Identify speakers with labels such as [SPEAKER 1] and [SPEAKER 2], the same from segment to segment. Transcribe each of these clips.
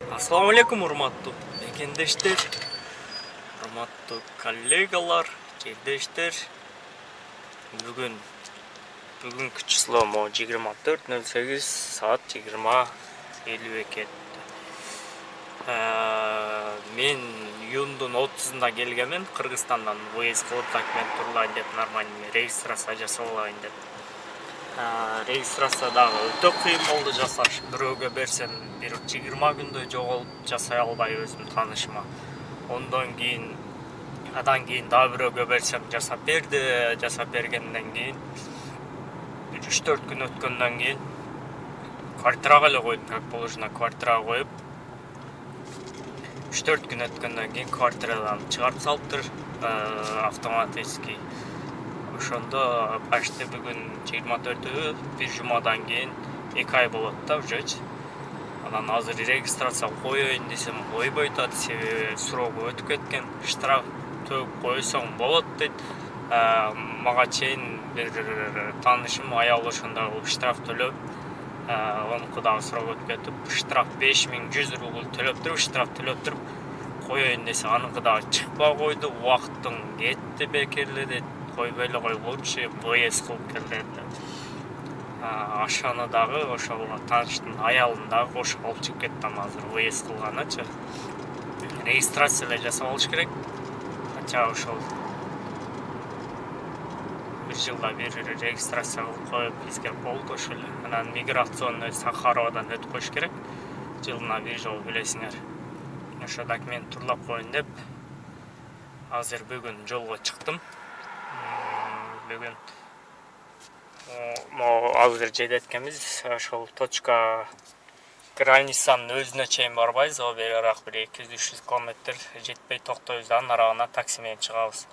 [SPEAKER 1] Assalamu alaikum урматтуу мекендештер, урматтуу коллегалар, жердештер. Бүгүнкү число 24.08 saat 20:52. Мен июндун 30-unda келгенмин Кыргызстандан выезд кылып документ турлайын деп, нормальный регистрация жасап алайын деп. Регистрация дагы өтө кыйын болду жасаш. Бирөөгө берсем 20 күндө жоголуп жасай албай өзүм таанышыма. Адан кийин дагы бирөөгө берсем жасап берди. Жасап бергенден кийин 3-4 күн өткөндөн кийин квартирага эле койдум, как положено квартирага коюп 3-4 күн өткөндөн кийин квартирадан чыгарып салыптыр автоматически. Ошондо почти бүгүн 24-ü бир жумадан кийин 2 ай болот да ужечи. Анан азыр регистрация коеюн десем койбой атат, себеби срогу өтүп кеткен. Штраф төгүп койсоң болот дейт. Мага чейин бир таанышым аял ошондо штраф төлөп, онуку дагы срок өтүп кетип, штраф 5100 рубль төлөп туруп, штраф төлөп туруп коеюн десе, аныкы дагы чыкпай койду. Убакытың кетти бекерли дейт. Койбой эле кой, лучше выезд кылып кел деди. Ашаны дагы ошол тааныштын аялын дагы кошуп алып чыгып кеттим азыр выезд кылганычы. Регистрация эле жасап алыш керек. Ача ошол бир жылда бир регистрация кылып коюп бизге болду ошол эле. Анан миграционный Сахаровадан өтүп коюш керек. Жылына бир жолу билесиңер. Ошо документ турлап коеюн деп азыр бүгүн жолго чыктым. Бүгүн азыр жеткенбиз. Ошол точка границанын өзүнө чейин барбайбыз. Ал берак бир 200-300 километр жетпей токтойбуз да, нарагына такси менен чыгабыз.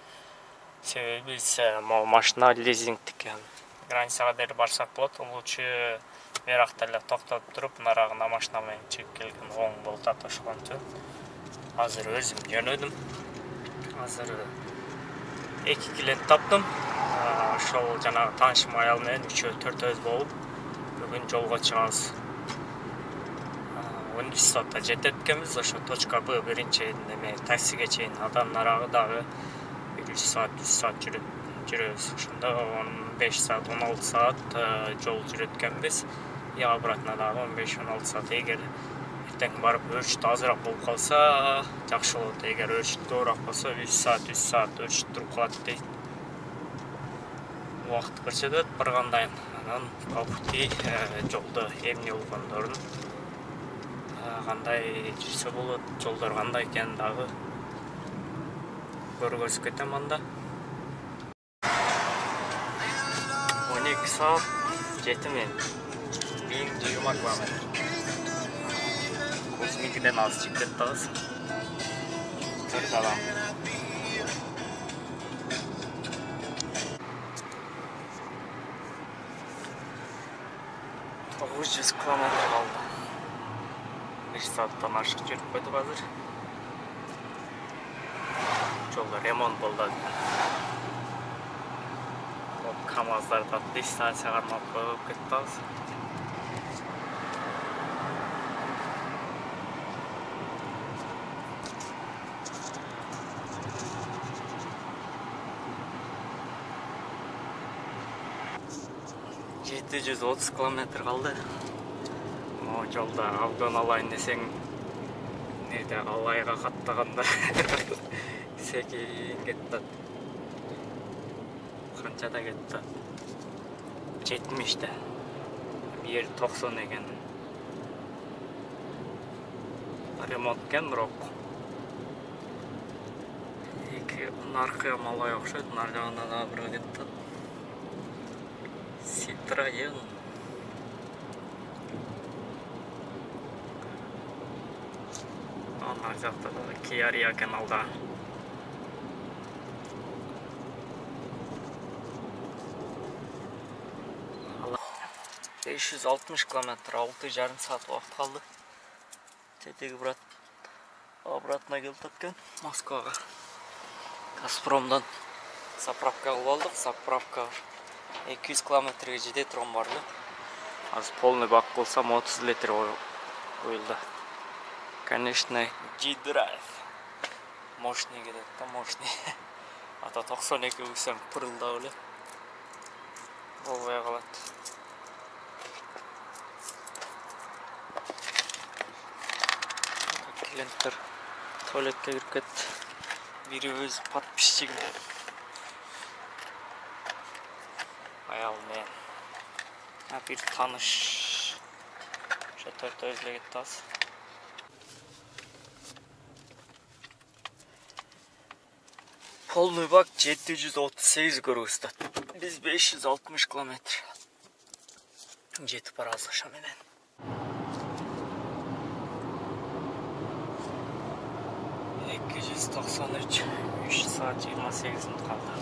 [SPEAKER 1] Себеби биз машина лизингдик. Границага дери барсак болот. Лучше беракта эле токтоп туруп, нарагына машина менен чыгып келген оң болот атат ошондо. Азыр өзүм жөнөдүм. Азыр 2 клиент таптым. Ошол жанагы таанышым аял менен 3-4 болуп бүгүн жолго чыгабыз. 13 саатта жетет экенбиз. Ошо точка Б биринчи неме таксиге чейин, адан нарагы дагы 3 саат жүрөбүз. Ошондо 15 саат, 16 саат жол жүрөт экенбиз. И обратно дагы 15-16 саат. Эгер эртең барып өрчүт азыраак болуп калса жакшы болот. Эгер өрчүт көбүрөөк болсо 3 саат өрчүт туруп калат дейт. Убакыт көрсөтөт бар кандайын. Анан по пути жолдо эмне болгондорун, кандай жүрсө болот, жолдор кандай экенин дагы көргөзүп кетем анда. 12 саат жетимен 1020 километр. Кузмикиден аз чыгып кеттабыз. Төрт адам. Жүз километр калды. 1 сааттан ашык жүрүп койдук азыр. Жолдо ремонт болду. КамАЗдарды дистанцияга арнап коюп кеттибиз. $730 километр калды. Жолда обгон алайын десең, неде алайга каттаганда секейин кетти. Канчада кетти? 70-те. Бир 90 экен. Ремонт экен, бирок эки наркы малай окшойт, нар жагында да бирөө кетти. Citroen. Ана жакта да Kia Rio экен алда. Ала 560 километр, 6,5 саат убакыт калды. Тетеги брат обратно келип атқан Москвага. Газпромдон заправка кылып алдык. Заправка 200 километрге жетет турган барды. Азыр полный бак кылсам 30 литр коюлду. Конечно, G-Drive. Мощный кетет да, мощный. Ата 92 өсем пырылдап эле. Болбой калат. Клиенттер туалетке кирип кетти. Бири өз подписчигим. Аял мен. Бир таныш. Ошо төртөөбүз эле кетти азыр. Полный бак 738 көрүстөт. Биз 560 километр. Жетип барабыз ошо менен. %93, 3 saat 28 minut kaldı.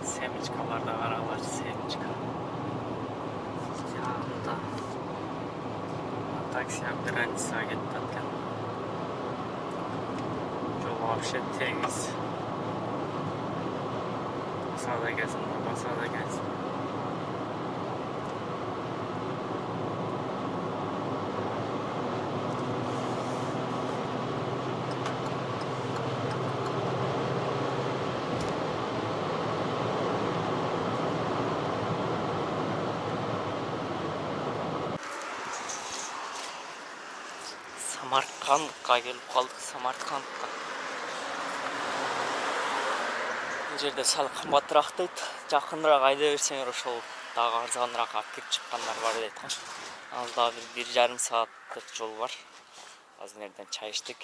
[SPEAKER 1] Semичкаларда каралар, семичка. Yanında taksi границага кетип аткан. Жол вообще теңиз. Basada gelsin, basada gelsin. Samarkand'a gelip kaldık, Samarkand'a. Bu жерде сал кымбатыраак дейт. Жакыныраак айда берсеңер ошол дагы арзаныраак алып кирип чыккандар бар дейт. Ал дагы 1,5 сааттык жол бар. Азыр жерден чай иштик.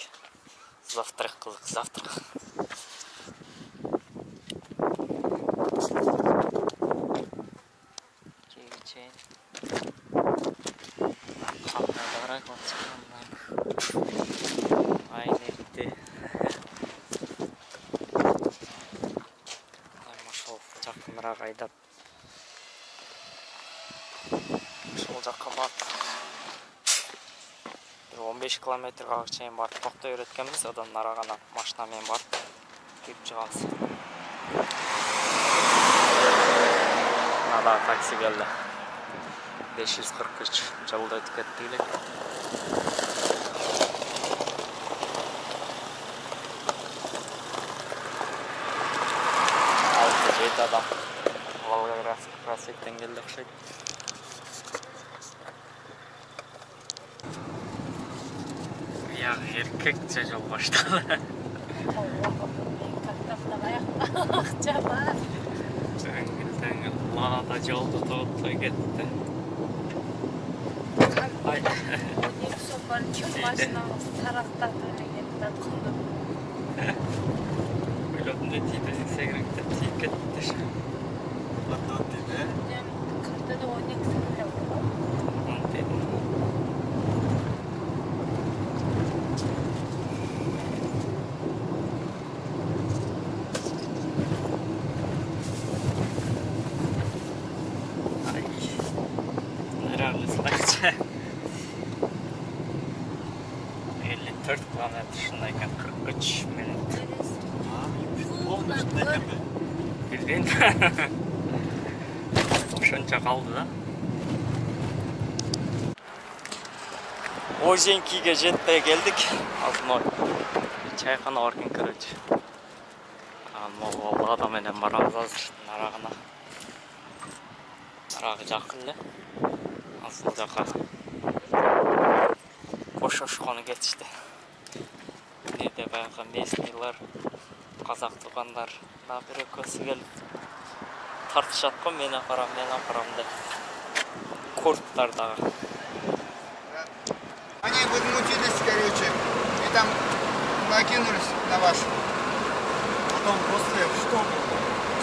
[SPEAKER 1] Завтрак кылдык, завтрак. Чейин. Камералар коцкандар. Айнекти. Жақынырақ айдап сол жаққа барып 15 километрге чейин барып токтой өткенбиз, одан нарагана машинамен барып кирип чыгабыз. Мына такси келди. 543 жылда өтүп кетти элек. Adam Volga-Grasek'ten geldi okşaydı. Ya erkekçe yol başladı. Tengil lağda yolda doğuttu gitti. Ay. Pilotun da tepesi segrekte gitti. Hatta dedi. Kartta da oynak sıkıyor. Dedi. Ay. Nerede ıslakça? 54 kilometre şundayken 43 minut. Bildiğin ошонча kaldı da. Озенкиге жетпей келдик. Азыр чайкана барган короче. Могул адам менен барабыз азыр нарагына. Нарагы жакын эле. Азыр жака кошошкону кетишти. Неде баягы местныйлар, казак туугандар дагы бир экөөсү келип тартышат го, мен апарам деп. Курттар дагы.
[SPEAKER 2] Они возмутились, короче, и там накинулись на вас. Потом после что?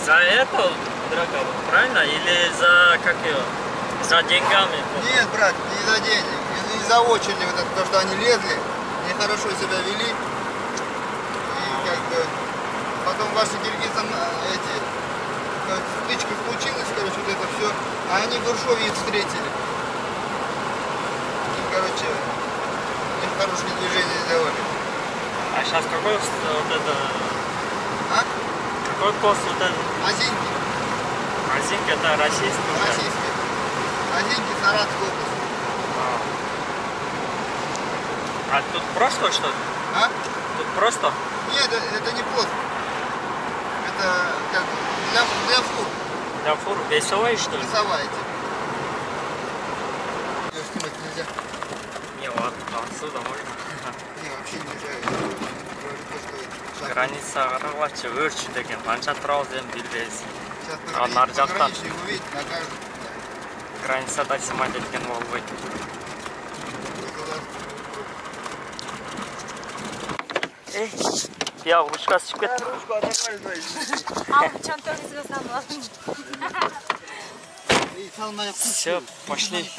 [SPEAKER 1] За это драка, правильно? Или за как его? За деньгами?
[SPEAKER 2] Нет, брат, не за деньги. Из-за очереди, вот это, то, что они лезли, нехорошо себя вели. И как бы потом ваши киргизы эти стычка случилась, короче, вот это все. А они в Уршове их встретили. И, короче, нехорошее движение сделали.
[SPEAKER 1] А сейчас какой вот это?
[SPEAKER 2] А?
[SPEAKER 1] Какой пост вот это?
[SPEAKER 2] Озинки.
[SPEAKER 1] Озинки это российский?
[SPEAKER 2] Российский. Озинки, Саратовская область.
[SPEAKER 1] А А тут просто что ли?
[SPEAKER 2] А?
[SPEAKER 1] Тут просто?
[SPEAKER 2] Нет, это не плотно. Это как для фур.
[SPEAKER 1] Для фур весовая что ли?
[SPEAKER 2] Весовая типа. Её снимать нельзя.
[SPEAKER 1] Не, вот отсюда можно.
[SPEAKER 2] Не, вообще нельзя.
[SPEAKER 1] Граница аралачы өрчү деген канча турабыз эми билбейбиз.
[SPEAKER 2] Сейчас
[SPEAKER 1] нар жактан
[SPEAKER 2] пограничник увидит, накажут.
[SPEAKER 1] границада сымать эткен болбойт. Я ручка түшүп кетти.
[SPEAKER 2] Ручку оторвали,
[SPEAKER 3] Чантаңызга салып.
[SPEAKER 1] Все, пошли.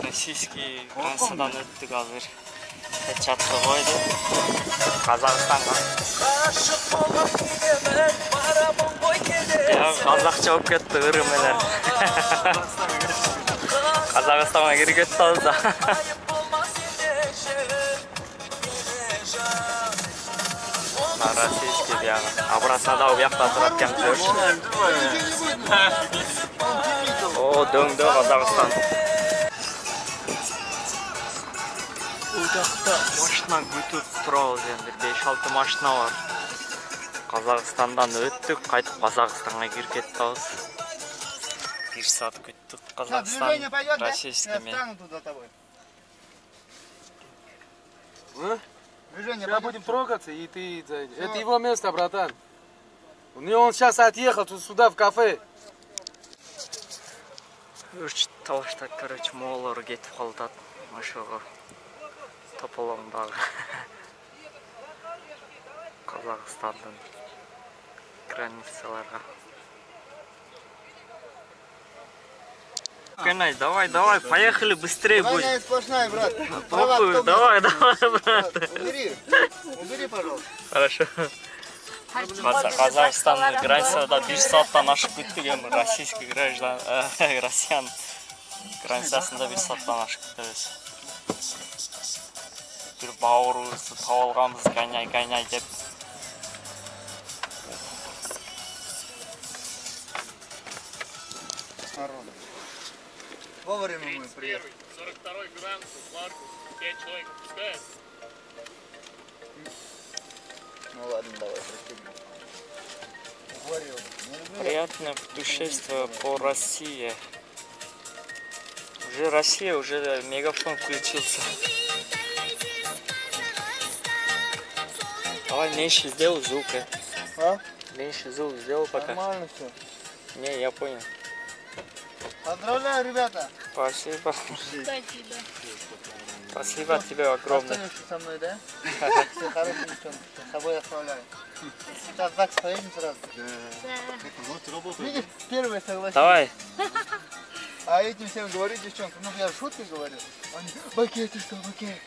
[SPEAKER 1] Российский границадан өттүк азыр. Чатка койду. Казакстанга. Казакча болуп кетти ыры менен. Казакстанга кирип кетти да. Российский бияга. Обратно да уякта турат экен көрчү. О, дөңдө Казакстан. Удакта машина күтүп турабыз эми 5-6 машина бар. Казакстандан өттүк, кайтып Казакстанга кирип кеттибиз. 1 саат күттүк Казакстан, российский мен.
[SPEAKER 4] Сейчас будем трогаться, и ты зайдешь. Это его место, братан. Он сейчас отъехал сюда, в кафе.
[SPEAKER 1] Өрчүт табаштап, короче, моолор кетип калдат. Ошого тополоңдагы Казакстандын границаларга. Канай, давай, поехали быстрее будет.
[SPEAKER 2] Двойная сплошная, брат.
[SPEAKER 1] Похуй, давай, брат.
[SPEAKER 2] Убери, пожалуйста.
[SPEAKER 1] Хорошо. Казахстан границада 1 сааттан ашып кеттик, эми российский граждан, Россиян границасында 1 сааттан ашып кетебиз. Бир бауырыбызды таап алганбыз, гайнай деп.
[SPEAKER 2] Вовремя мы приехали.
[SPEAKER 5] 42-й грант, Маркус, 5 человек пускает.
[SPEAKER 2] Ну ладно, давай, пристегнем. Говорил.
[SPEAKER 1] Приятное путешествие по России. Уже Россия, уже мегафон включился. Давай меньше сделай звук.
[SPEAKER 2] А?
[SPEAKER 1] Меньше звук сделал пока.
[SPEAKER 2] Нормально все.
[SPEAKER 1] Не, я понял.
[SPEAKER 2] Поздравляю, ребята.
[SPEAKER 1] Спасибо.
[SPEAKER 3] Спасибо.
[SPEAKER 1] Спасибо тебе огромное.
[SPEAKER 2] Останешься со мной, да? Все хорошие девчонки. С собой оставляю. Сейчас в ЗАГС поедем сразу. Видишь, первые согласились.
[SPEAKER 1] Давай.
[SPEAKER 2] А этим всем говорю, девчонкам, ну я шутки говорю. Они, Баке, ты что, Баке?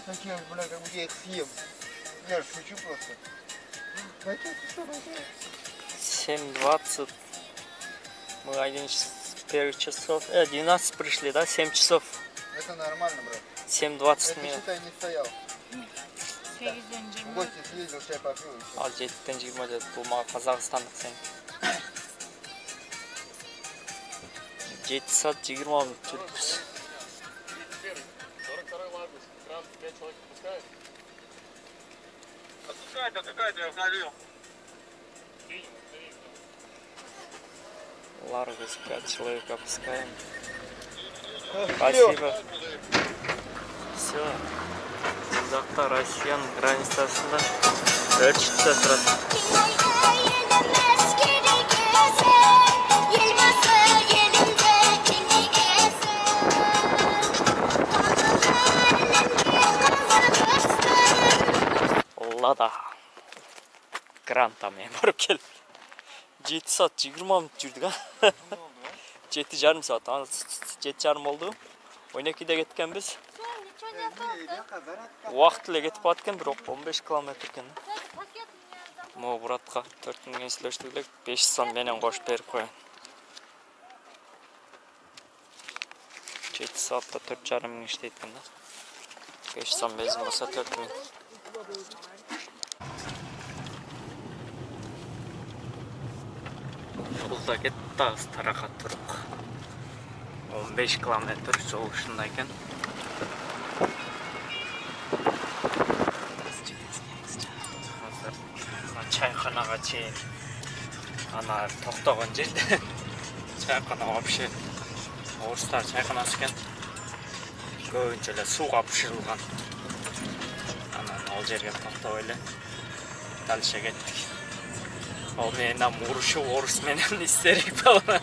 [SPEAKER 2] Баке, бля, как будто я их съем. Я же шучу просто. Баке, ты что, Баке?
[SPEAKER 1] 7:20. Мы 11 часов. 12 пришли, да? 7 часов.
[SPEAKER 2] Это нормально, брат.
[SPEAKER 1] 7:20
[SPEAKER 2] Это,
[SPEAKER 1] минут.
[SPEAKER 2] считай, не стоял.
[SPEAKER 3] 8-ден
[SPEAKER 2] В
[SPEAKER 3] 20.
[SPEAKER 2] гости съездил, чай попил и все.
[SPEAKER 1] Ал 7-ден 20 деді. Бұл маған қазақстандық сен. 7 саат 20 минут жүріппіз.
[SPEAKER 5] 42-й Маркус, грант, 5 человек пускает.
[SPEAKER 4] Отпускай-то, какая-то я ходил.
[SPEAKER 1] Ларгус 5 человек опускаем. Спасибо. Все. Uzakta Russiyan границасында өрчүттө турат. Лада. Грантами барып келип. 7 саат 20 минут жүрдүк, а? 7,5 саат. 7,5 болду. 12-де кеткенбиз. Уақыт эле кетип калат экен, бирок 15 километр экен. Могу братка 4 миңге сүйлөштүк элек, 5 сом менен кошуп берип коеюн. 7 саатта 4,5 миң иштейт экен да. 5 сом безим болсо 4 миң. Жолда кетти агыс таракат турук. 15 километр жол ушундай экен. чайханаға чейин ана токтогон жерде чайхана вообще орустар чайханасы экен. Көбүнчө эле сууга бышырылган. Анан ал жерге токтоп эле дальше кеттик. Ал менен урушуп орус менен истерик болду.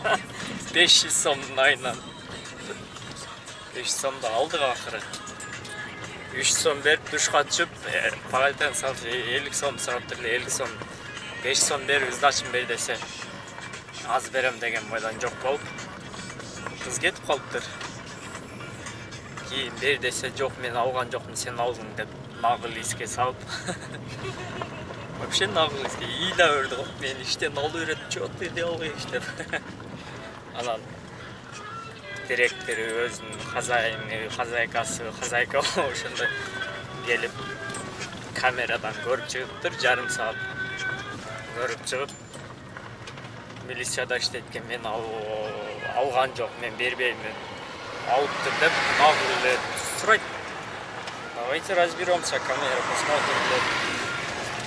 [SPEAKER 1] 500 сомдун айынан 500 сомду алдык акыры. 3 сом берип душка түшүп, пагальтан салып 50 сом сараптыр эле 50 сом. 5 сом берип сдачын бер десе, аз берем деген бойдон жок болуп, кыз кетип калыптыр. Кийин бер десе, жок мен алган жокмун, сен алдың деп нагыл иске салып. Вообще нагыл иске ийла берди го. Мен иштен алып берет, чот деди албай иштеп. Анан директору өзүнүн хозяйка ошондой келип камерадан көрүп чыгыптыр, жарым саат көрүп чыгып, милицияда иштейт экен, мен алган жок, мен бербеймин, алыптыр деп нагыл эле сурайт. Давайте разберемся, камера посмотрим деп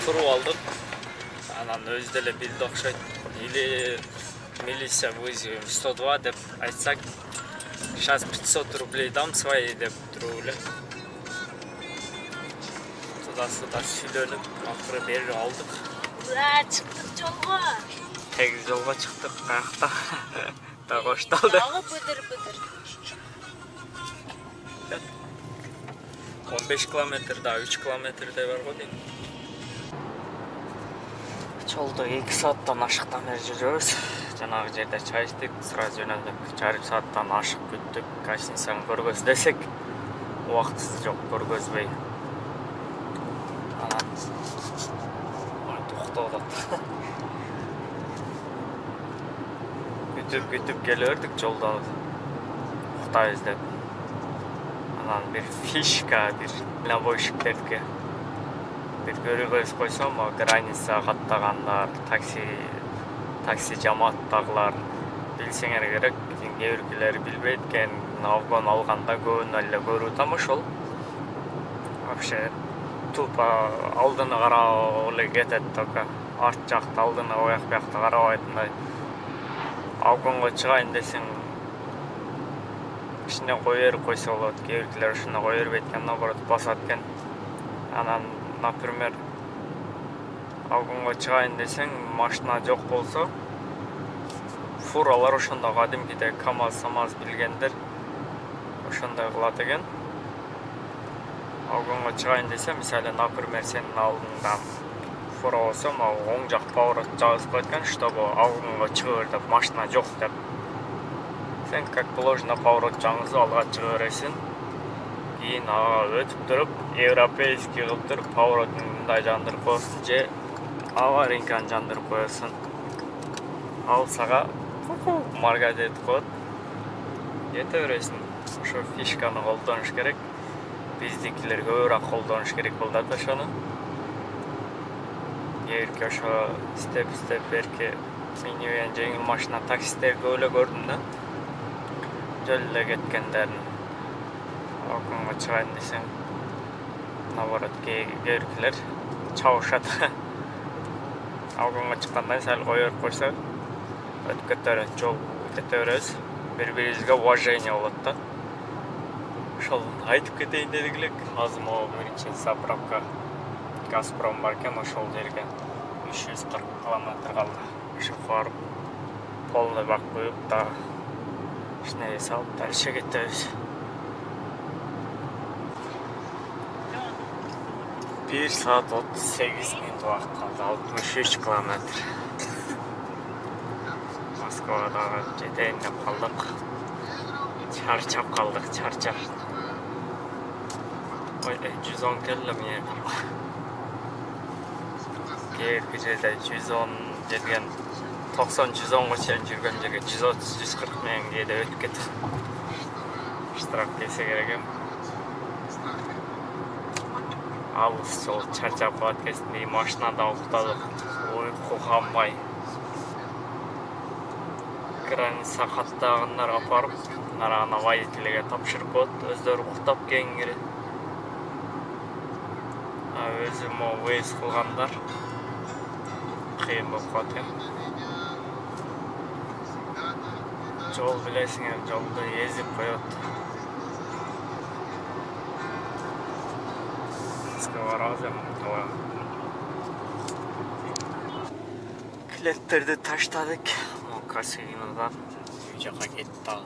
[SPEAKER 1] туруп алдык. Анан өзү деле билди окшойт. Или милиция вызовем 102 деп айтсак, сейчас 500 рублей дам свои деп туруп эле. Туда-сюда сүйлөнүп, акыры берип алдык.
[SPEAKER 3] Ура, чыктык жолго.
[SPEAKER 1] Тегиз жолго чыктык, каякта. Да кошталды.
[SPEAKER 3] Ага быдыр.
[SPEAKER 1] 15 километр, да 3 километрдей бар го дейм. Жолдо 2 сааттан ашыктан бери жүрөбүз. Жанагы жерде чай иштик, сразу жөнөлдүк. Жарым сааттан ашык күттүк. Гостиницаны көргөз десек, убактысы жок, көргөзбөй. Анан токтодот. Күтүп келе бердик жолдо. Уктайбыз деп. Анан bir фишка, bir навойщиктерге bir көргөз койсом, граница каттагандар, такси жамааттагылар билсеңер керек, кээ биркилер билбейт экен, авгон алганда көбүн эле көрүү там ошол. Вообще тупо алдыны карап эле кетет только, арт жакта алдыны ояк бакта карабайт. Авгонго чыгайын десең, кичине кой берип койсо болот, кээ биркилер ушуну кой бербейт экен, наоборот басат экен. Анан, например, авгонго чыгайын десең, машина жок болсо, фуралар ошондо кадимкидей КамАЗ билгендер ошондой кылат экен. Авгонго чыгайын десе, мисалы, например, сенин алдыңда фура болсо, оң жак поворот жабызып коет экен, чтобы авгонго чыга бер деп, машина жок деп. Сен как положено поворот жаңызып алга чыга бересиң. Кийин ага өтүп туруп, европейский кылып туруп, поворотун мындай жандырып коесуң, же аварийканы жандырып коесуң. Ал сага маргат этип коет. Кете бересиң. Ошо фишканы колдонуш керек. Биздикилер көбүрөөк колдонуш керек болот ошону. Эрке ошо степ берки минивэн жеңил машина таксистер көп эле көрдүм да. Жол эле кеткендерин. Авгонго чыгайын десең, наоборот, кээ чабышат. Авгонго чыкканда сәл коёр койсо, өтүп кете берет, жол кете беребиз. Бири-бирибизге уважение болот да. Ошол айтып кетейин дедик элек. Азыр могу биринчи заправка Газпром бар экен, ошол жерге 340 километр калды. Ошо барып, полный бак коюп, да ишне салып, дальше кетебиз. 1 saat 38 minut vaqt qaldı, 63 kilometr. Moskvada jeteyin deb qaldık. Charchab qaldık, charchab. Oy, 110 keldim yerdi. Keyingi жерде 110 жерген 90-110 чейин жүргөн жерге 130-140 меңгеде өтүп кетти. Штраф келсе керек эми. Алыс жол чарчап калат кезинде машинада уктадык, уйку камбай. Граница каттагандар апарып, нарана водительге тапшырып коет, өздөрү уктап кийингири. Өзү выезд кылгандар кыйын болуп калат экен. Жол билесиңер, жолду эзип коёт. Бизге барабыз эми. Килеттерди таштадык. Касыйнадан үй жака кеттик.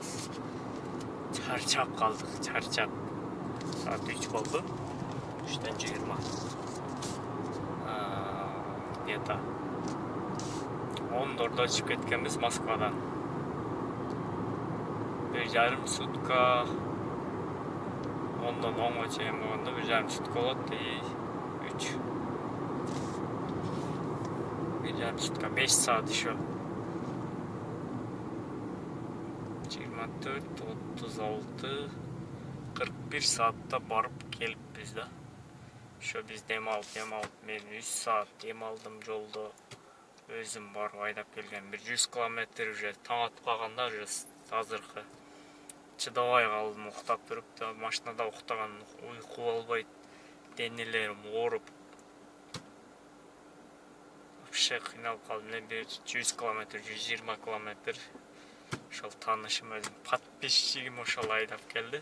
[SPEAKER 1] Чарчап калдык, чарчап. Saat 3 oldu. 3'ten 20. Где-то 14'da çıkıp ketkenmiz Moskvadan. 1,5 sutka. Ondan 10'a çeyim oldu. 1,5 sutka oldu. 3. 1,5 sutka. 5 saat şu. 24, 36, 41 saatte barıp gelip bizde. Şu biz dem alıp men 3 saat dem aldım yolda. Özüm barıp aydap gelgen 100 kilometre уже taң atып kalganda уже азыркы чыдабай калдым, уктап туруп да машинада уктаган уйку албайт, денелерим ооруп. Вообще кыйналып калдым. 100 километр, 120 километр. Ошол таанышым өзүм подписчигим ошол айдап келди.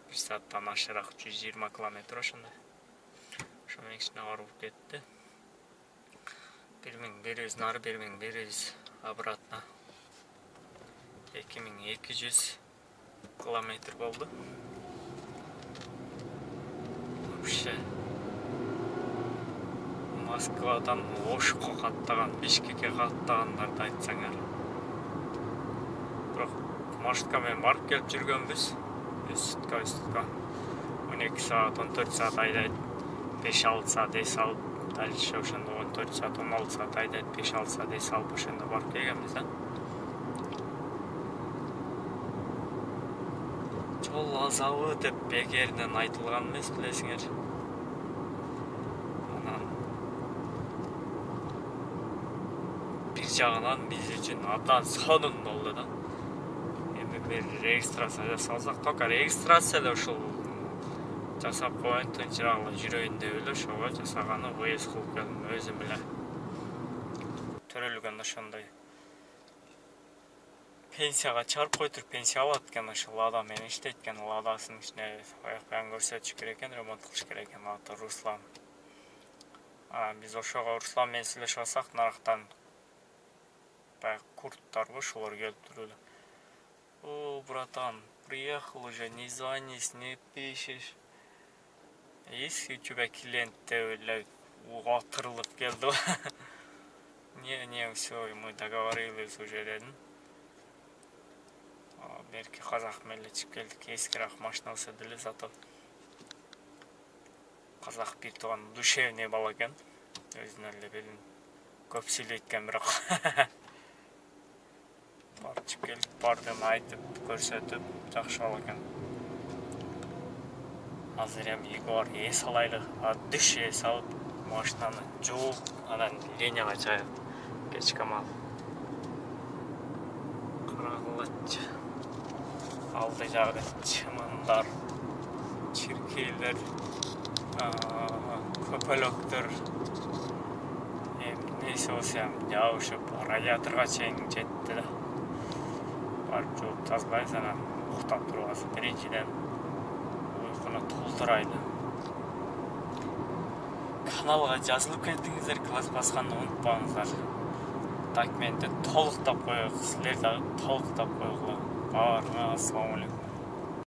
[SPEAKER 1] 1 сааттан ашыраак 120 километр ошондой. Ошонун ичине барып кетти. 1100 нары, 1100 обратно. 2200 километр болду. Вообще Москвадан Ошко каттаган, Бишкекке каттагандарды айтсаңар. Бирок маршрутка менен барып келип жүргөнбүз. Үстүккө 12 саат, 14 саат айдайт. 5-6 саат эс алып, дальше ошондо 14 саат, 16 саат айдайт. 5-6 саат эс алып ошондо барып келгенбиз да. Жол азабы деп бекеринен айтылган эмес, билесиңер. Анан бир жагынан биз үчүн абдан сонун болду да. Эми бир регистрация жасалсак, только регистрация эле ушул жасап коюн, тынчыраак эле жүрөйүн деп эле ошого жасаганы выезд кылып келдим өзүм эле. Төрөлгөн ошондой. Пенсияга чыгарып койтуруп пенсия алат экен, ошол Лада менен иштейт экен. Ладасынын ичине аяк баян көрсөтүш керек экен, ремонт кылыш керек экен. Аты Руслан. Биз ошого Руслан менен сүйлөшүп алсак, нарактан баягы курттарбы ошолор келип туруп. О, братан, приехал уже, не звонишь, не пишешь. Есть у тебя клиент, деп отырылып келди. Не, все, мы договорились уже дедим. Берки казак менен чыгып келдик, эскираак машина болсо деле, зато казак бир тууган душевный бала экен. Өзүнө эле билин көп сүйлөйт экен, бирок барып чыгып келдик, бардыгын айтып, көрсөтүп, жакшы бала экен. Азыр эми Егор эс алайлы, дүш эс алып, машинаны жууп, анан линияга чайып, кечке мал. Карагылачы. Алды жагы чымындар, чиркейлер, көпөлөктөр. Нейсе болсо жабышып, радиаторго чейин жетти да. Барып жууп тазалайбыз, анан уктап турабыз. Биринчиден уйкуну толтурайлы. Каналга жазылып кетиңиздер, класс басканды унутпаңыздар. Документти толуктап коелу, силер дагы толуктап коелу. Assalamu alaikum.